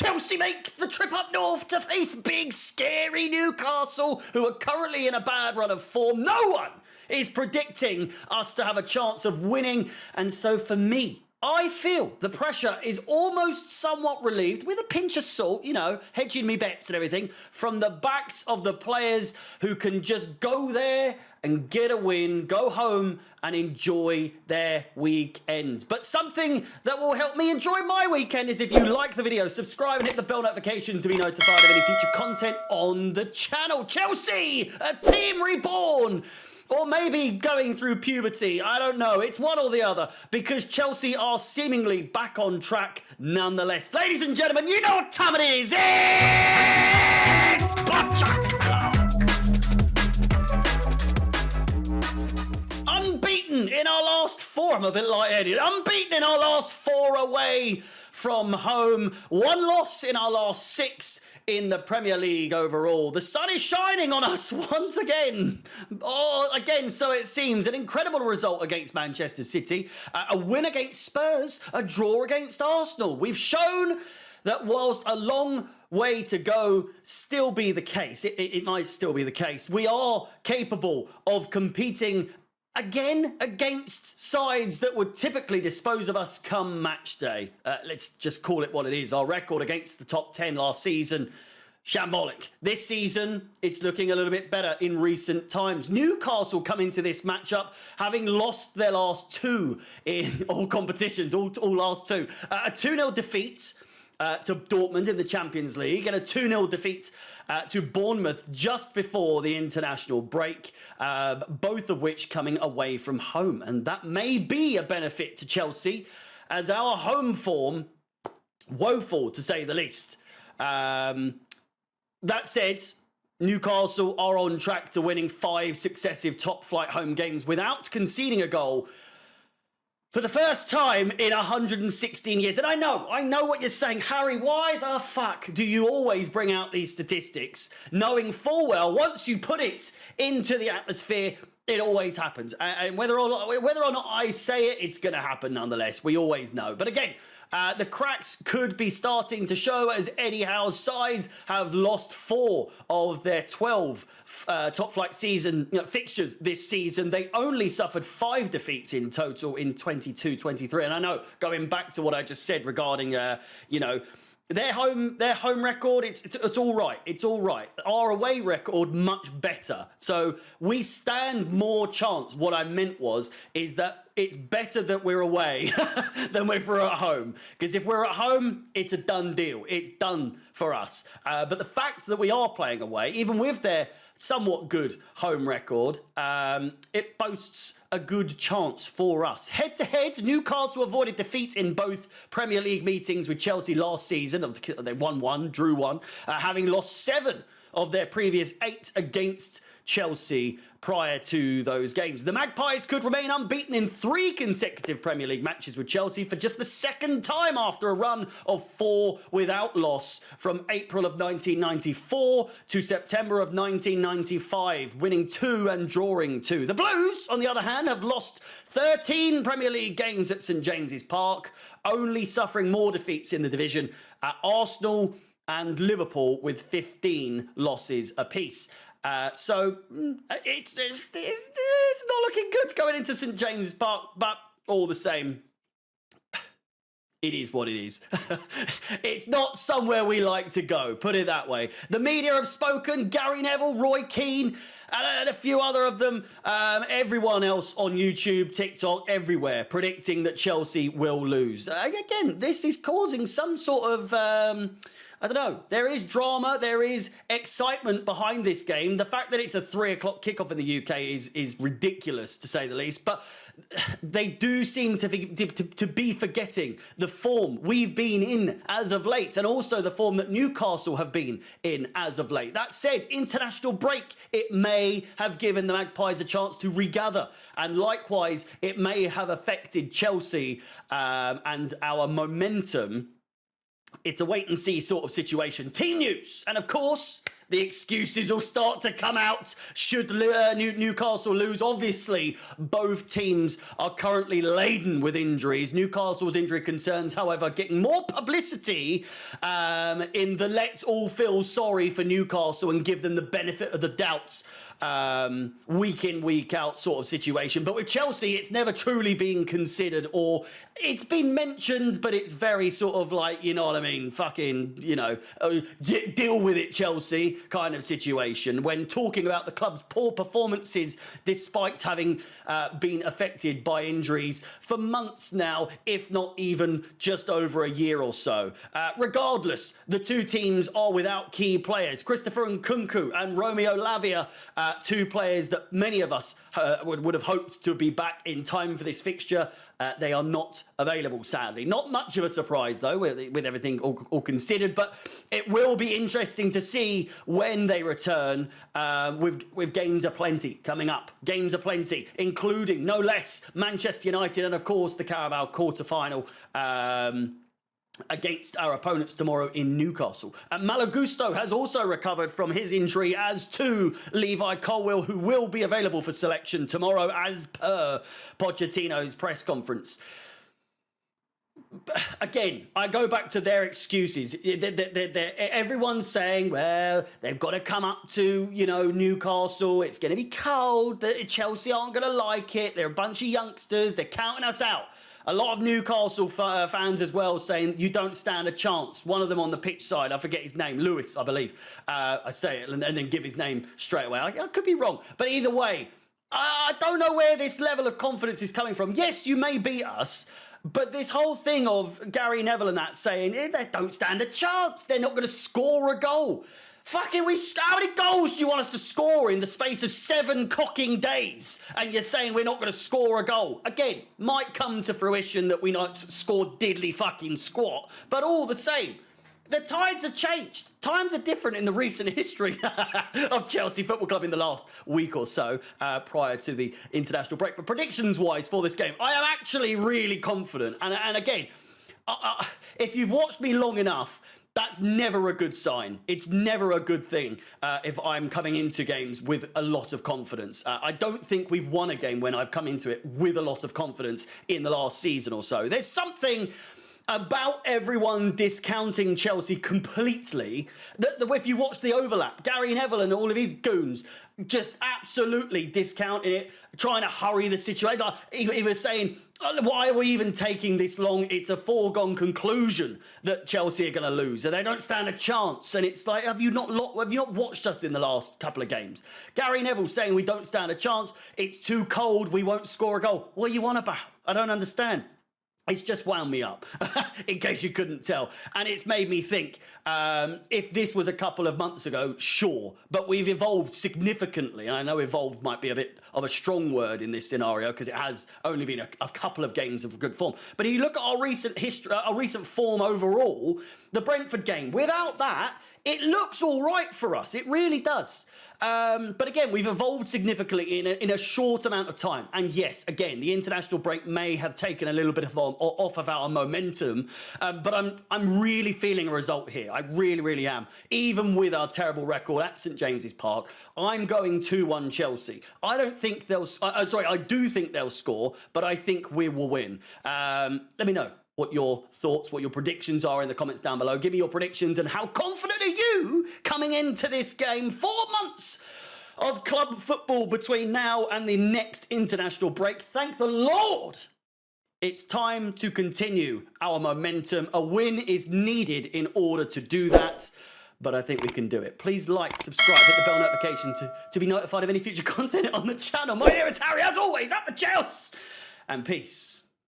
Chelsea make the trip up north to face big, scary Newcastle, who are currently in a bad run of form. No one is predicting us to have a chance of winning. And so for me, I feel the pressure is almost somewhat relieved with a pinch of salt, you know, hedging me bets and everything, from the backs of the players who can just go there and get a win, go home and enjoy their weekend. But something that will help me enjoy my weekend is if you like the video, subscribe and hit the bell notification to be notified of any future content on the channel. Chelsea, a team reborn. Or maybe going through puberty. I don't know. It's one or the other. Because Chelsea are seemingly back on track nonetheless. Ladies and gentlemen, you know what time it is. It's Butcher Clock. Unbeaten in our last four. I'm a bit light-headed. Unbeaten in our last four away from home. One loss in our last six in the Premier League overall. The sun is shining on us once again. Again, so it seems. An incredible result against Manchester City. A win against Spurs. A draw against Arsenal. We've shown that whilst a long way to go still be the case, it might still be the case, we are capable of competing again against sides that would typically dispose of us come match day. Let's just call it what it is. Our record against the top 10 last season, shambolic. This season, it's looking a little bit better in recent times. Newcastle come into this matchup having lost their last two in all competitions, all last two. A 2-0 defeat to Dortmund in the Champions League and a 2-0 defeat to Bournemouth just before the international break, both of which coming away from home. And that may be a benefit to Chelsea, as our home form, woeful to say the least. That said, Newcastle are on track to winning 5 successive top-flight home games without conceding a goal for the first time in 116 years. And I know what you're saying. Harry, why the fuck do you always bring out these statistics, knowing full well once you put it into the atmosphere, it always happens. And whether or not I say it, it's going to happen nonetheless. We always know. But again, the cracks could be starting to show as Eddie Howe's sides have lost 4 of their 12 top-flight season fixtures this season. They only suffered 5 defeats in total in 22-23. And I know, going back to what I just said regarding, their home record, it's all right. It's all right. Our away record, much better. So we stand more chance. What I meant is that it's better that we're away than if we're at home. Because if we're at home, it's a done deal. It's done for us. But the fact that we are playing away, even with their somewhat good home record, it boasts a good chance for us. Head-to-head, Newcastle avoided defeat in both Premier League meetings with Chelsea last season. They won 1, drew 1, having lost 7 of their previous 8 against Chelsea prior to those games. The Magpies could remain unbeaten in 3 consecutive Premier League matches with Chelsea for just the second time after a run of 4 without loss from April of 1994 to September of 1995, winning 2 and drawing 2. The Blues, on the other hand, have lost 13 Premier League games at St James's Park, only suffering more defeats in the division at Arsenal and Liverpool with 15 losses apiece. So it's not looking good going into St James's Park, but all the same, it is what it is. It's not somewhere we like to go, put it that way. The media have spoken, Gary Neville, Roy Keane, and a few other of them, everyone else on YouTube, TikTok, everywhere, predicting that Chelsea will lose. Again, this is causing some sort of I don't know. There is drama. There is excitement behind this game. The fact that it's a 3 o'clock kickoff in the UK is ridiculous, to say the least. But they do seem to be forgetting the form we've been in as of late, and also the form that Newcastle have been in as of late. That said, international break, it may have given the Magpies a chance to regather, and likewise, it may have affected Chelsea and our momentum. It's a wait-and-see sort of situation. Team news, and of course, The excuses will start to come out should Newcastle lose. Obviously, both teams are currently laden with injuries. Newcastle's injury concerns, however, getting more publicity in the let's all feel sorry for Newcastle and give them the benefit of the doubts week in, week out sort of situation. But with Chelsea, it's never truly been considered, or it's been mentioned, but it's very sort of like, you know what I mean, fucking, you know, deal with it, Chelsea kind of situation when talking about the club's poor performances despite having been affected by injuries for months now, if not even just over a year or so. Regardless, the two teams are without key players. Christopher Nkunku and Romeo Lavia, two players that many of us would have hoped to be back in time for this fixture. They are not available, sadly. Not much of a surprise, though, with everything all considered, but it will be interesting to see when they return with games aplenty coming up. Games aplenty, including, no less, Manchester United and, of course, the Carabao quarter-final against our opponents tomorrow in Newcastle. Malo Gusto has also recovered from his injury, as to Levi Colwill, who will be available for selection tomorrow as per Pochettino's press conference. Again, I go back to their excuses. Everyone's saying, well, they've got to come up to, you know, Newcastle. It's going to be cold. Chelsea aren't going to like it. They're a bunch of youngsters. They're counting us out. A lot of Newcastle fans as well saying you don't stand a chance. One of them on the pitch side, I forget his name, Lewis, I believe. I say it and then give his name straight away. I could be wrong. But either way, I don't know where this level of confidence is coming from. Yes, you may beat us, but this whole thing of Gary Neville and that saying, they don't stand a chance. They're not going to score a goal. Fucking, how many goals do you want us to score in the space of 7 cocking days? And you're saying we're not going to score a goal? Again, might come to fruition that we not score diddly fucking squat, but all the same, the tides have changed. Times are different in the recent history of Chelsea Football Club in the last week or so prior to the international break. But predictions-wise for this game, I am actually really confident. And again, if you've watched me long enough, that's never a good sign. It's never a good thing if I'm coming into games with a lot of confidence. I don't think we've won a game when I've come into it with a lot of confidence in the last season or so. There's something about everyone discounting Chelsea completely, that if you watch the overlap, Gary Neville and all of his goons just absolutely discounting it, trying to hurry the situation. He was saying, why are we even taking this long? It's a foregone conclusion that Chelsea are going to lose and they don't stand a chance. And it's like, have you not watched us in the last couple of games? Gary Neville saying we don't stand a chance. It's too cold. We won't score a goal. What are you on about? I don't understand. It's just wound me up, in case you couldn't tell. And it's made me think, if this was a couple of months ago, sure. But we've evolved significantly. And I know evolved might be a bit of a strong word in this scenario because it has only been a couple of games of good form. But if you look at our recent history, our recent form overall, the Brentford game, without that, it looks all right for us. It really does. But again, we've evolved significantly in a short amount of time. And yes, again, the international break may have taken a little bit off of our momentum. But I'm really feeling a result here. I really, really am. Even with our terrible record at St James's Park, I'm going 2-1 Chelsea. I don't think I do think they'll score, but I think we will win. Let me know what your thoughts, what your predictions are in the comments down below. Give me your predictions and how confident are you coming into this game? 4 months of club football between now and the next international break. Thank the Lord. It's time to continue our momentum. A win is needed in order to do that, but I think we can do it. Please like, subscribe, hit the bell notification to be notified of any future content on the channel. My name is Harry, as always, at the Chelsea, and peace.